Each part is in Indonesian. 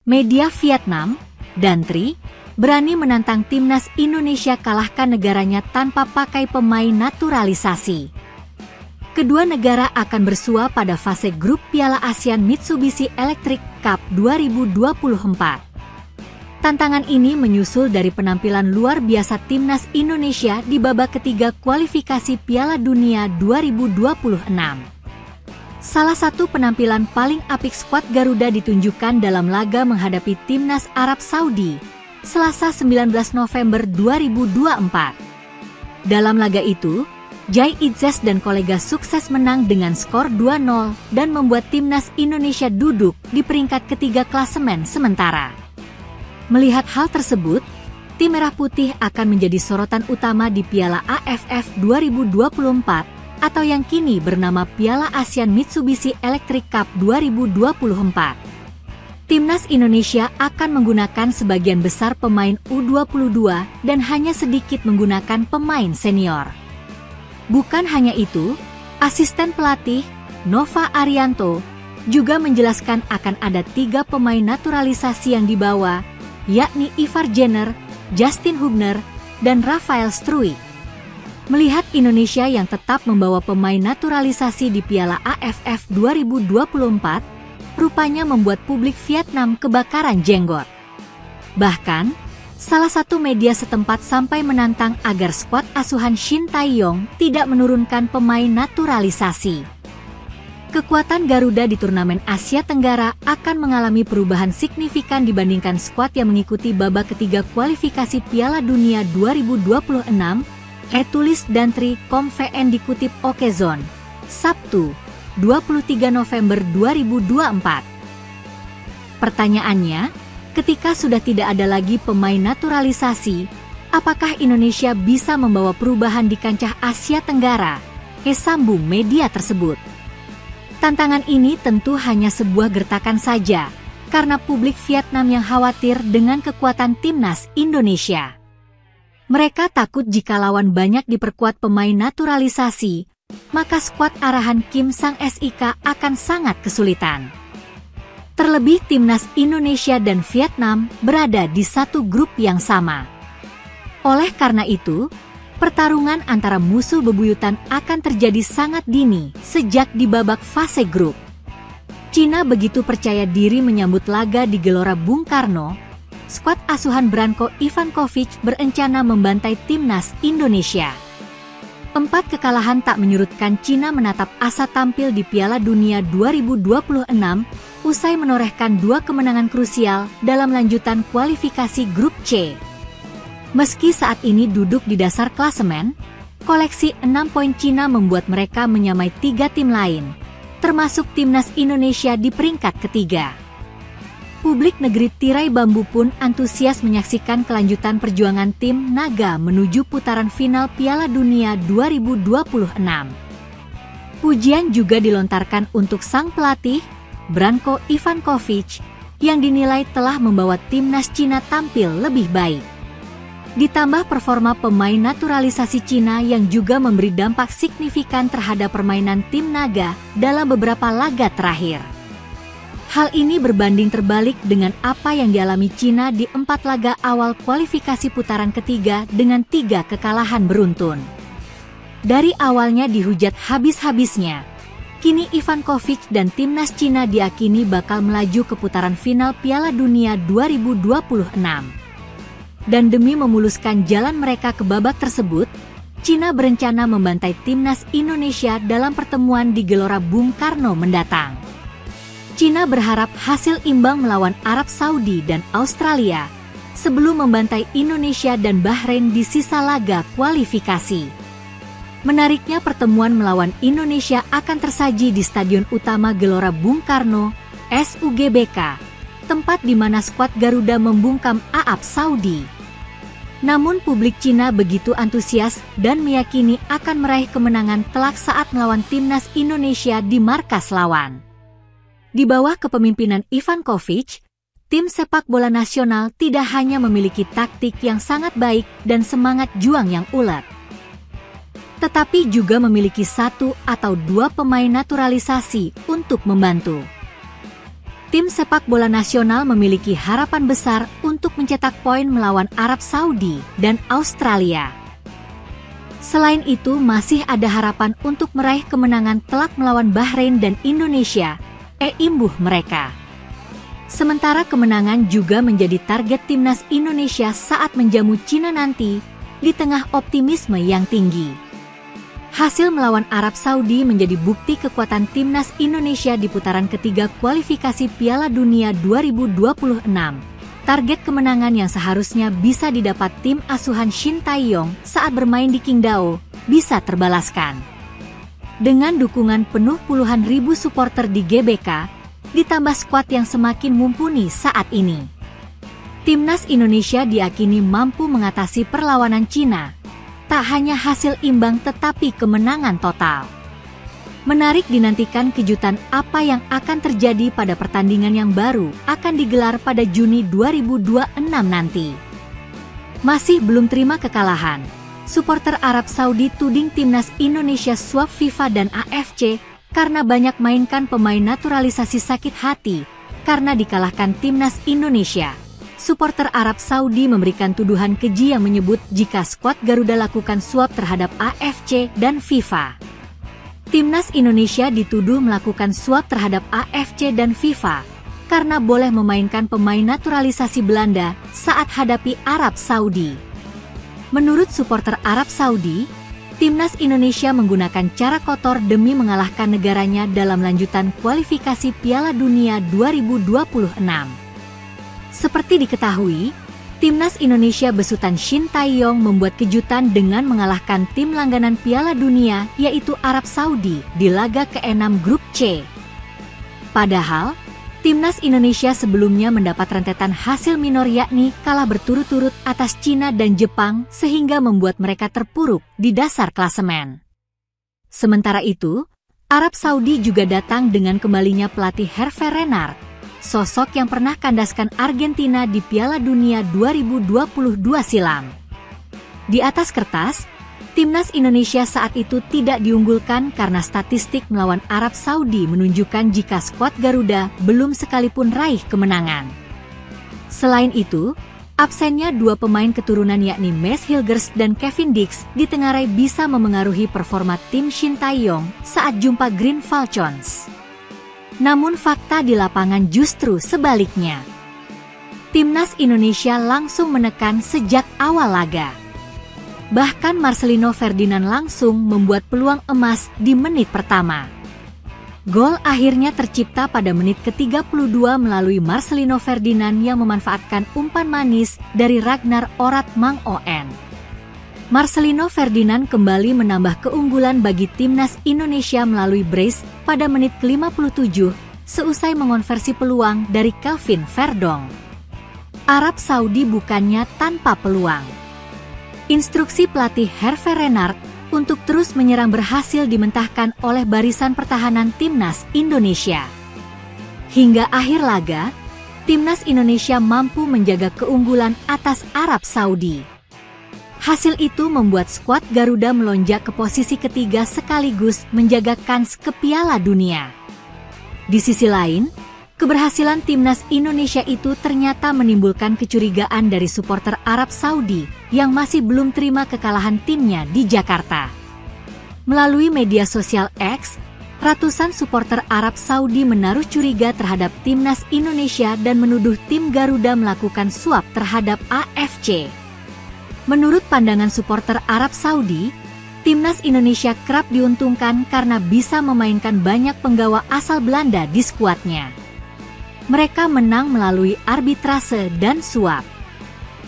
Media Vietnam dan Tri berani menantang timnas Indonesia kalahkan negaranya tanpa pakai pemain naturalisasi. Kedua negara akan bersua pada fase grup Piala ASEAN Mitsubishi Electric Cup 2024. Tantangan ini menyusul dari penampilan luar biasa timnas Indonesia di babak ketiga kualifikasi Piala Dunia 2026. Salah satu penampilan paling apik skuad Garuda ditunjukkan dalam laga menghadapi timnas Arab Saudi, Selasa 19 November 2024. Dalam laga itu, Jai Idzes dan kolega sukses menang dengan skor 2-0 dan membuat timnas Indonesia duduk di peringkat ketiga klasemen sementara. Melihat hal tersebut, tim Merah Putih akan menjadi sorotan utama di Piala AFF 2024 atau yang kini bernama Piala ASEAN Mitsubishi Electric Cup 2024. Timnas Indonesia akan menggunakan sebagian besar pemain U22 dan hanya sedikit menggunakan pemain senior. Bukan hanya itu, asisten pelatih, Nova Arianto, juga menjelaskan akan ada 3 pemain naturalisasi yang dibawa, yakni Ivar Jenner, Justin Hubner, dan Rafael Struijk. Melihat Indonesia yang tetap membawa pemain naturalisasi di Piala AFF 2024, rupanya membuat publik Vietnam kebakaran jenggot. Bahkan, salah satu media setempat sampai menantang agar skuad asuhan Shin Tae-yong tidak menurunkan pemain naturalisasi. Kekuatan Garuda di turnamen Asia Tenggara akan mengalami perubahan signifikan dibandingkan skuad yang mengikuti babak ketiga kualifikasi Piala Dunia 2026, tulis dan Tri.com.vn dikutip Okezone, Sabtu, 23 November 2024. Pertanyaannya, ketika sudah tidak ada lagi pemain naturalisasi, apakah Indonesia bisa membawa perubahan di kancah Asia Tenggara? Sambung media tersebut. Tantangan ini tentu hanya sebuah gertakan saja, karena publik Vietnam yang khawatir dengan kekuatan timnas Indonesia. Mereka takut jika lawan banyak diperkuat pemain naturalisasi, maka skuad arahan Kim Sang-sik akan sangat kesulitan. Terlebih timnas Indonesia dan Vietnam berada di satu grup yang sama. Oleh karena itu, pertarungan antara musuh bebuyutan akan terjadi sangat dini sejak di babak fase grup. Cina begitu percaya diri menyambut laga di Gelora Bung Karno. Skuad asuhan Branko Ivankovic berencana membantai timnas Indonesia. 4 kekalahan tak menyurutkan Cina menatap asa tampil di Piala Dunia 2026 usai menorehkan 2 kemenangan krusial dalam lanjutan kualifikasi grup C. Meski saat ini duduk di dasar klasemen, koleksi 6 poin Cina membuat mereka menyamai 3 tim lain, termasuk timnas Indonesia di peringkat ketiga. Publik negeri tirai bambu pun antusias menyaksikan kelanjutan perjuangan tim Naga menuju putaran final Piala Dunia 2026. Pujian juga dilontarkan untuk sang pelatih, Branko Ivankovic, yang dinilai telah membawa timnas Cina tampil lebih baik. Ditambah performa pemain naturalisasi Cina yang juga memberi dampak signifikan terhadap permainan tim Naga dalam beberapa laga terakhir. Hal ini berbanding terbalik dengan apa yang dialami Cina di 4 laga awal kualifikasi putaran ketiga dengan 3 kekalahan beruntun. Dari awalnya dihujat habis-habisnya, kini Ivankovic dan timnas Cina diyakini bakal melaju ke putaran final Piala Dunia 2026. Dan demi memuluskan jalan mereka ke babak tersebut, Cina berencana membantai timnas Indonesia dalam pertemuan di Gelora Bung Karno mendatang. Cina berharap hasil imbang melawan Arab Saudi dan Australia sebelum membantai Indonesia dan Bahrain di sisa laga kualifikasi. Menariknya pertemuan melawan Indonesia akan tersaji di Stadion Utama Gelora Bung Karno, SUGBK, tempat di mana skuad Garuda membungkam Arab Saudi. Namun publik Cina begitu antusias dan meyakini akan meraih kemenangan telak saat melawan timnas Indonesia di markas lawan. Di bawah kepemimpinan Ivankovic, tim sepak bola nasional tidak hanya memiliki taktik yang sangat baik dan semangat juang yang ulet, tetapi juga memiliki 1 atau 2 pemain naturalisasi untuk membantu. tim sepak bola nasional memiliki harapan besar untuk mencetak poin melawan Arab Saudi dan Australia. Selain itu, masih ada harapan untuk meraih kemenangan telak melawan Bahrain dan Indonesia, imbuh mereka. Sementara kemenangan juga menjadi target timnas Indonesia saat menjamu Cina nanti, di tengah optimisme yang tinggi. Hasil melawan Arab Saudi menjadi bukti kekuatan timnas Indonesia di putaran ketiga kualifikasi Piala Dunia 2026. Target kemenangan yang seharusnya bisa didapat tim asuhan Shin Tae-yong saat bermain di Qingdao bisa terbalaskan. Dengan dukungan penuh puluhan ribu supporter di GBK, ditambah skuad yang semakin mumpuni saat ini, timnas Indonesia diyakini mampu mengatasi perlawanan Cina. Tak hanya hasil imbang tetapi kemenangan total. Menarik dinantikan kejutan apa yang akan terjadi pada pertandingan yang baru akan digelar pada Juni 2026 nanti. Masih belum terima kekalahan, supporter Arab Saudi tuding timnas Indonesia suap FIFA dan AFC karena banyak mainkan pemain naturalisasi sakit hati karena dikalahkan timnas Indonesia. Supporter Arab Saudi memberikan tuduhan keji yang menyebut jika skuad Garuda lakukan suap terhadap AFC dan FIFA. Timnas Indonesia dituduh melakukan suap terhadap AFC dan FIFA karena boleh memainkan pemain naturalisasi Belanda saat hadapi Arab Saudi. Menurut supporter Arab Saudi, timnas Indonesia menggunakan cara kotor demi mengalahkan negaranya dalam lanjutan kualifikasi Piala Dunia 2026. Seperti diketahui, timnas Indonesia besutan Shin Tae-yong membuat kejutan dengan mengalahkan tim langganan Piala Dunia yaitu Arab Saudi di laga ke-6 Grup C. Padahal, timnas Indonesia sebelumnya mendapat rentetan hasil minor yakni kalah berturut-turut atas Cina dan Jepang sehingga membuat mereka terpuruk di dasar klasemen. Sementara itu, Arab Saudi juga datang dengan kembalinya pelatih Hervé Renard, sosok yang pernah kandaskan Argentina di Piala Dunia 2022 silam. Di atas kertas, timnas Indonesia saat itu tidak diunggulkan karena statistik melawan Arab Saudi menunjukkan jika skuad Garuda belum sekalipun raih kemenangan. Selain itu, absennya dua pemain keturunan yakni Mads Hilgers dan Kevin Dix ditengarai bisa memengaruhi performa tim Shin Tae-yong saat jumpa Green Falcons. Namun fakta di lapangan justru sebaliknya. Timnas Indonesia langsung menekan sejak awal laga. Bahkan Marcelino Ferdinand langsung membuat peluang emas di menit pertama. Gol akhirnya tercipta pada menit ke-32 melalui Marcelino Ferdinand yang memanfaatkan umpan manis dari Ragnar Orat Mang On. Marcelino Ferdinand kembali menambah keunggulan bagi timnas Indonesia melalui brace pada menit ke-57 seusai mengonversi peluang dari Kelvin Verdong. Arab Saudi bukannya tanpa peluang. Instruksi pelatih Hervé Renard untuk terus menyerang berhasil dimentahkan oleh barisan pertahanan timnas Indonesia. Hingga akhir laga, timnas Indonesia mampu menjaga keunggulan atas Arab Saudi. Hasil itu membuat skuad Garuda melonjak ke posisi ketiga sekaligus menjaga kans ke Piala Dunia. Di sisi lain, keberhasilan timnas Indonesia itu ternyata menimbulkan kecurigaan dari supporter Arab Saudi yang masih belum terima kekalahan timnya di Jakarta. Melalui media sosial X, ratusan supporter Arab Saudi menaruh curiga terhadap timnas Indonesia dan menuduh tim Garuda melakukan suap terhadap AFC. Menurut pandangan supporter Arab Saudi, timnas Indonesia kerap diuntungkan karena bisa memainkan banyak penggawa asal Belanda di skuadnya. Mereka menang melalui arbitrase dan suap.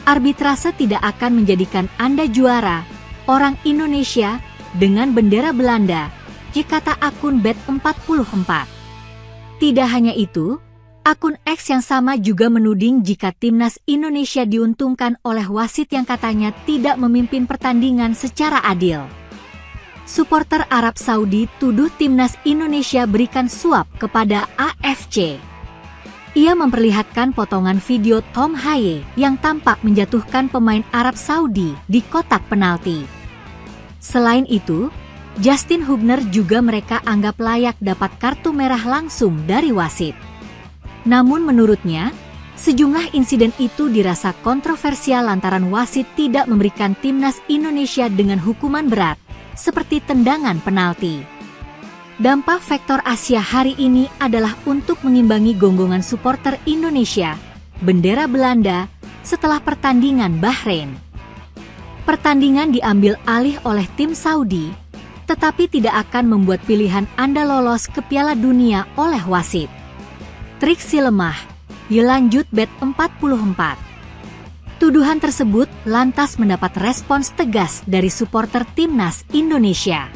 Arbitrase tidak akan menjadikan Anda juara, orang Indonesia, dengan bendera Belanda, kata akun Bet44. Tidak hanya itu, akun X yang sama juga menuding jika timnas Indonesia diuntungkan oleh wasit yang katanya tidak memimpin pertandingan secara adil. Supporter Arab Saudi tuduh timnas Indonesia berikan suap kepada AFC. Ia memperlihatkan potongan video Tom Haye yang tampak menjatuhkan pemain Arab Saudi di kotak penalti. Selain itu, Justin Hubner juga mereka anggap layak dapat kartu merah langsung dari wasit. Namun menurutnya, sejumlah insiden itu dirasa kontroversial lantaran wasit tidak memberikan timnas Indonesia dengan hukuman berat, seperti tendangan penalti. Dampak faktor Asia hari ini adalah untuk mengimbangi gonggongan supporter Indonesia, bendera Belanda, setelah pertandingan Bahrain. Pertandingan diambil alih oleh tim Saudi, tetapi tidak akan membuat pilihan Anda lolos ke Piala Dunia oleh wasit. Trik si lemah, lanjut bet 44. Tuduhan tersebut lantas mendapat respons tegas dari supporter timnas Indonesia.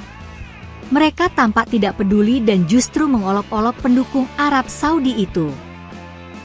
Mereka tampak tidak peduli dan justru mengolok-olok pendukung Arab Saudi itu.